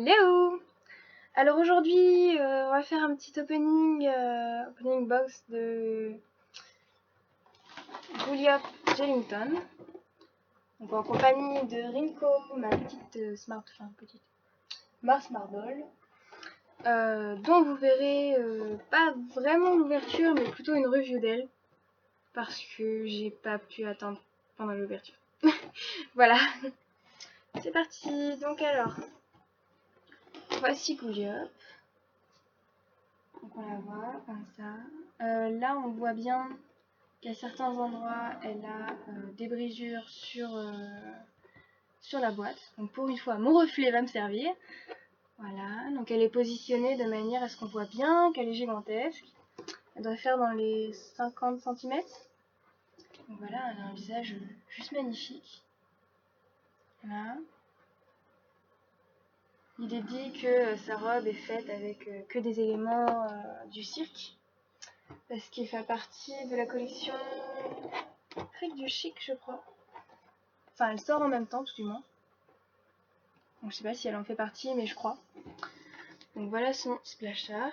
Hello! Alors aujourd'hui, on va faire un petit opening box de Gouliop Jellington. Donc en compagnie de Rinko, ma petite Mars Marble, dont vous verrez pas vraiment l'ouverture, mais plutôt une review d'elle, parce que j'ai pas pu attendre pendant l'ouverture. Voilà, c'est parti. Donc alors, voici Gouliop. Donc on la voit comme ça. Là on voit bien qu'à certains endroits elle a des brisures sur la boîte. Donc pour une fois mon reflet va me servir. Voilà, donc elle est positionnée de manière à ce qu'on voit bien qu'elle est gigantesque. Elle doit faire dans les 50 cm. Donc voilà, elle a un visage juste magnifique. Voilà. Il est dit que sa robe est faite avec que des éléments du cirque, parce qu'il fait partie de la collection Fric du Chic, je crois. Enfin, elle sort en même temps, tout du moins. Donc, je sais pas si elle en fait partie, mais je crois. Donc voilà son splash art.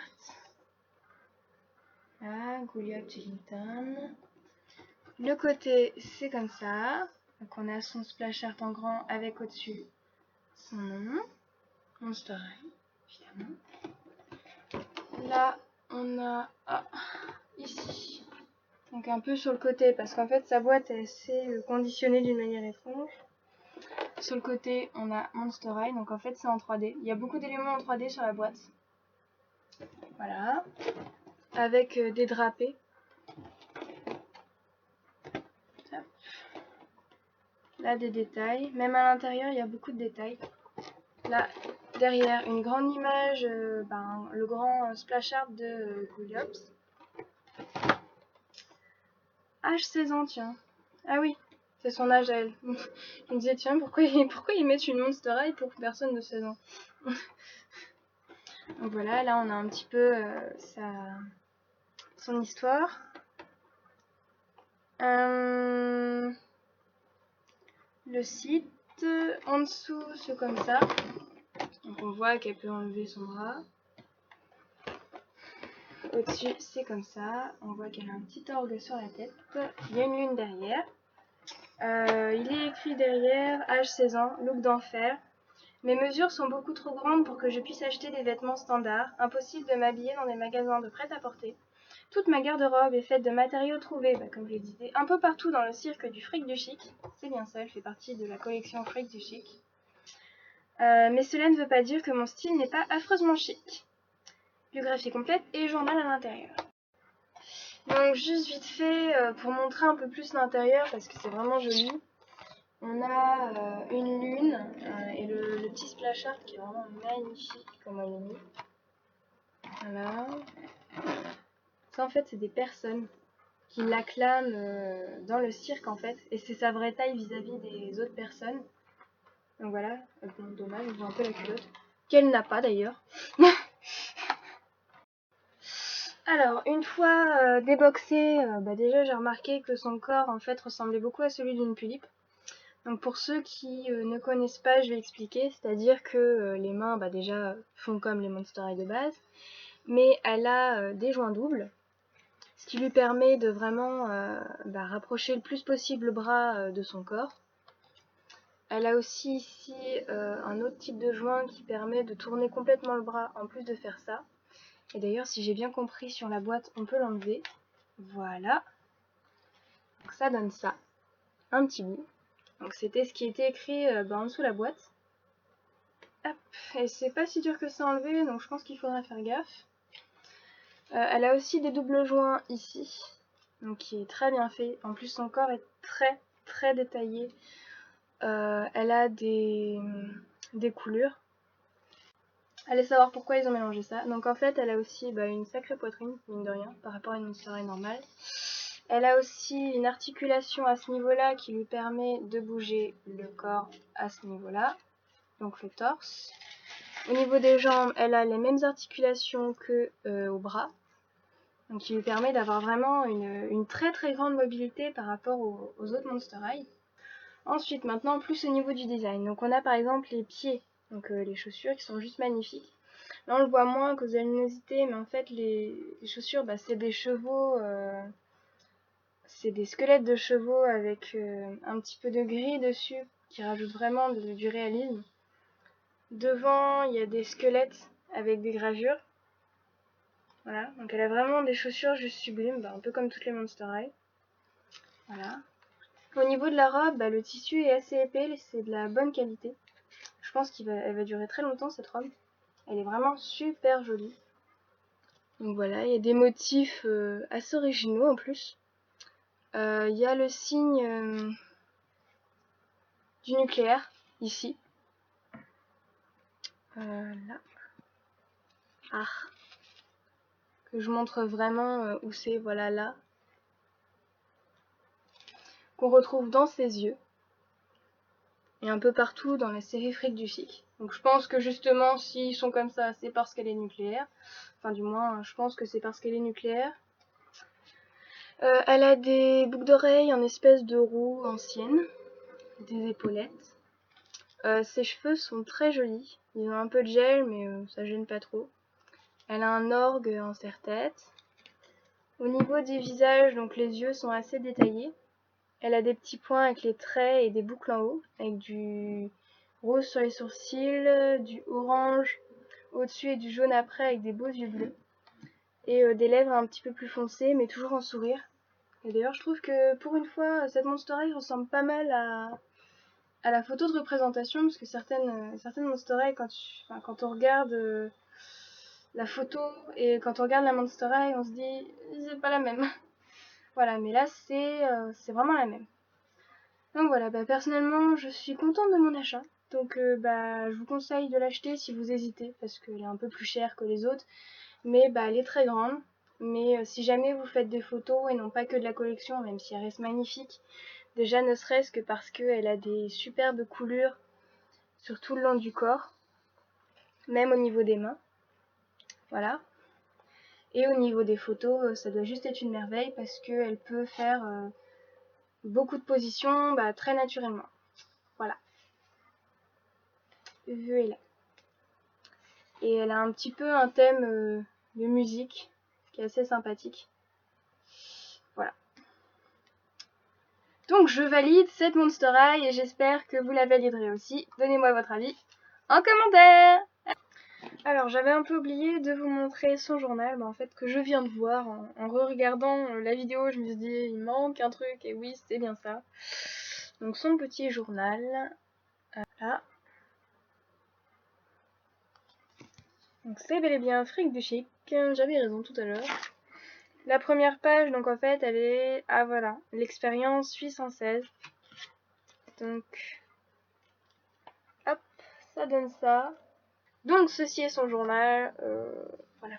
Là, Gouliop Jellington. Le côté, c'est comme ça. Donc on a son splash art en grand avec au-dessus son nom. Monster High, évidemment. Là, on a ici. Donc un peu sur le côté, parce qu'en fait sa boîte est assez conditionnée d'une manière étrange. Sur le côté, on a Monster High, donc en fait c'est en 3D. Il y a beaucoup d'éléments en 3D sur la boîte. Voilà. Avec des drapés. Là, des détails. Même à l'intérieur, il y a beaucoup de détails. Là, derrière, une grande image, le grand splash art de Gouliop. Âge 16 ans, tiens. Ah oui, c'est son âge à elle. Je me disais, tiens, pourquoi ils mettent une Monster High pour personne de 16 ans? Donc voilà, là on a un petit peu son histoire. Le site, en dessous c'est comme ça. Donc on voit qu'elle peut enlever son bras. Au-dessus c'est comme ça. On voit qu'elle a un petit orgue sur la tête. Il y a une lune derrière. Il est écrit derrière, âge 16 ans, look d'enfer. Mes mesures sont beaucoup trop grandes pour que je puisse acheter des vêtements standards. Impossible de m'habiller dans des magasins de prêt-à-porter. Toute ma garde-robe est faite de matériaux trouvés, comme je le disais, un peu partout dans le cirque du Fric du Chic. C'est bien ça, elle fait partie de la collection Fric du Chic. Mais cela ne veut pas dire que mon style n'est pas affreusement chic. Biographie complète et journal à l'intérieur. Donc juste vite fait, pour montrer un peu plus l'intérieur, parce que c'est vraiment joli, on a une lune et le petit splash art qui est vraiment magnifique comme elle est mise. Voilà. Ça en fait c'est des personnes qui l'acclament dans le cirque en fait, et c'est sa vraie taille vis-à-vis des autres personnes. Donc voilà, bon, dommage, on voit un peu la culotte, qu'elle n'a pas d'ailleurs. Alors, une fois déboxée, déjà j'ai remarqué que son corps en fait ressemblait beaucoup à celui d'une tulipe. Donc pour ceux qui ne connaissent pas, je vais expliquer, c'est-à-dire que les mains déjà font comme les Monster High de base, mais elle a des joints doubles, ce qui lui permet de vraiment rapprocher le plus possible le bras de son corps. Elle a aussi ici un autre type de joint qui permet de tourner complètement le bras en plus de faire ça. Et d'ailleurs, si j'ai bien compris sur la boîte, on peut l'enlever. Voilà. Donc ça donne ça. Un petit bout. Donc c'était ce qui était écrit en dessous de la boîte. Hop. Et c'est pas si dur que ça à enlever, donc je pense qu'il faudra faire gaffe. Elle a aussi des doubles joints ici, donc qui est très bien fait. En plus son corps est très très détaillé. Elle a des coulures. Allez savoir pourquoi ils ont mélangé ça. Donc en fait elle a aussi une sacrée poitrine, mine de rien, par rapport à une Monster High normale. Elle a aussi une articulation à ce niveau-là qui lui permet de bouger le corps à ce niveau-là, donc le torse. Au niveau des jambes, elle a les mêmes articulations que au bras, donc qui lui permet d'avoir vraiment une très très grande mobilité par rapport aux autres Monster High. Ensuite, maintenant plus au niveau du design. Donc on a par exemple les pieds Donc les chaussures qui sont juste magnifiques. Là on le voit moins à cause de la luminosité, mais en fait les chaussures c'est des chevaux, c'est des squelettes de chevaux avec un petit peu de gris dessus qui rajoute vraiment du réalisme. Devant il y a des squelettes avec des gravures. Voilà, donc elle a vraiment des chaussures juste sublimes, un peu comme toutes les Monster High. Voilà. Au niveau de la robe, le tissu est assez épais, c'est de la bonne qualité. Je pense qu'elle va durer très longtemps cette robe. Elle est vraiment super jolie. Donc voilà, il y a des motifs assez originaux en plus. Il y a le signe du nucléaire ici. Là. Ah. Que je montre vraiment où c'est, voilà là. Qu'on retrouve dans ses yeux. Et un peu partout dans la série Freak du Chic. Donc je pense que justement s'ils sont comme ça, c'est parce qu'elle est nucléaire. Enfin du moins, je pense que c'est parce qu'elle est nucléaire. Elle a des boucles d'oreilles en espèce de roue ancienne, des épaulettes. Ses cheveux sont très jolis, ils ont un peu de gel mais ça gêne pas trop. Elle a un orgue en serre-tête. Au niveau des visages, donc les yeux sont assez détaillés. Elle a des petits points avec les traits et des boucles en haut, avec du rose sur les sourcils, du orange au-dessus et du jaune après avec des beaux yeux bleus. Et des lèvres un petit peu plus foncées mais toujours en sourire. Et d'ailleurs je trouve que pour une fois cette Monster High ressemble pas mal à la photo de représentation, parce que certaines Monster High quand on regarde la photo et quand on regarde la Monster High on se dit c'est pas la même. Voilà, mais là c'est vraiment la même. Donc voilà, personnellement je suis contente de mon achat. Donc je vous conseille de l'acheter si vous hésitez, parce qu'elle est un peu plus chère que les autres. Mais elle est très grande. Mais si jamais vous faites des photos et non pas que de la collection, même si elle reste magnifique, déjà ne serait-ce que parce qu'elle a des superbes coulures sur tout le long du corps, même au niveau des mains. Voilà. Et au niveau des photos, ça doit juste être une merveille parce qu'elle peut faire beaucoup de positions très naturellement. Voilà. Vue est là. Et elle a un petit peu un thème de musique qui est assez sympathique. Voilà. Donc je valide cette Monster High et j'espère que vous la validerez aussi. Donnez-moi votre avis en commentaire. Alors j'avais un peu oublié de vous montrer son journal, en fait que je viens de voir en re-regardant la vidéo. Je me suis dit il manque un truc, et oui c'est bien ça. Donc son petit journal, là. Donc c'est bel et bien Freak du Chic, j'avais raison tout à l'heure. La première page, donc en fait elle est, ah voilà, l'expérience 816. Donc hop, ça donne ça. Donc ceci est son journal, voilà.